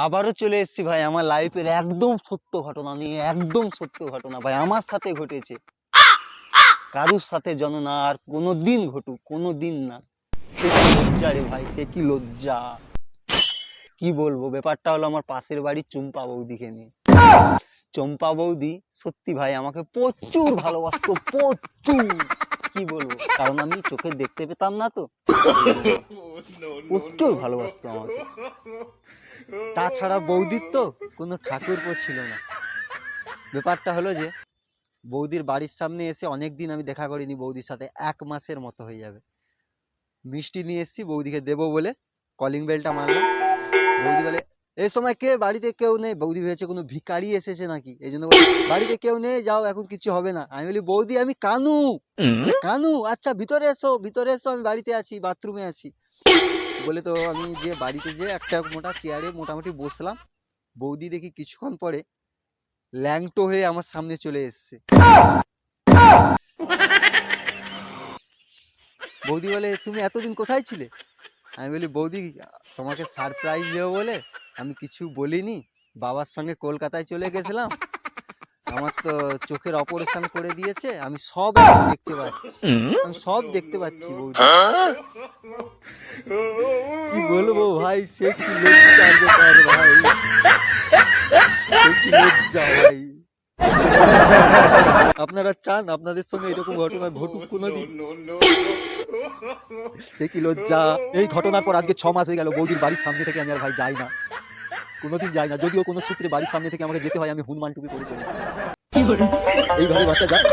আবারও চলে এসেছি ভাই আমার লাইফের একদম সত্য ঘটনা নিয়ে। একদম সত্য ঘটনা ভাই, আমার সাথে ঘটেছে, কারুর সাথে যেন না আর কোনোদিন ঘটুক, কোনোদিন না। সে কি লজ্জা রে ভাই, সে কি লজ্জা! কি বলবো, ব্যাপারটা হলো আমার পাশের বাড়ির চম্পা বৌদিকে নিয়ে। চম্পা বৌদি সত্যি ভাই আমাকে প্রচুর ভালোবাসতো, প্রচুর। কি বলবো, কারণ আমি চোখে দেখতে পেতাম না তো, প্রচুর ভালোবাসতো আমাকে। তাছাড়া বৌদির তো কোনো ঠাকুরপো ছিল না। ব্যাপারটা হলো যে বৌদির বাড়ির সামনে এসে অনেকদিন আমি দেখা করিনি বৌদির সাথে, 1 মাসের মতো হয়ে যাবে। মিষ্টি নিয়ে এসেছি বৌদিকে দেবো বলে, কলিং বেলটা মারলাম। বৌদি বলে এই সময় কে, বাড়িতে কেউ নেই। বৌদি ভেবেছে কোনো ভিখারি এসেছে নাকি, এই জন্য বলে বাড়িতে কেউ নেই, যাও, এখন কিছু হবে না। আমি বলি বৌদি আমি কানু। বলে, কানু? আচ্ছা ভিতরে এসো, ভিতরে এসো, আমি বাড়িতে আছি, বাথরুমে আছি। বলে তো আমি যে বাড়িতে যে একটা মোটা চেয়ারে মোটামুটি বসলাম। বৌদি দেখি কিছুক্ষণ পরে ল্যাংটো হয়ে আমার সামনে চলে এসছে। বৌদি বলে তুমি এতদিন কোথায় ছিলে? আমি বলি বৌদি তোমাকে সারপ্রাইজ দেবো বলে আমি কিছু বলিনি, বাবার সঙ্গে কলকাতায় চলে গেছিলাম। আমার তো চোখের অপারেশন করে দিয়েছে, আমি সব এখন দেখতে পাচ্ছি, আমি সব দেখতে পাচ্ছি বৌদি। কি বলবো ভাই, সে কি লজ্জার ব্যাপার ভাই, সে কি লজ্জা ভাই। আপনারা চান আপনাদের সঙ্গে এরকম ঘটনা ঘটুক কোনোদিন? সে কি লজ্জা। এই ঘটনার পর আজকে 6 মাস হয়ে গেল বৌদির বাড়ির সামনে থেকে আমি আর ভাই যাই না, কোনোদিন যাই না। যদিও কোনো সূত্রে বাড়ির সামনে থেকে আমাকে যেতে হয়, আমি হনুমান টুপি পরে চলে যাই। এইভাবে বাচ্চা যায়।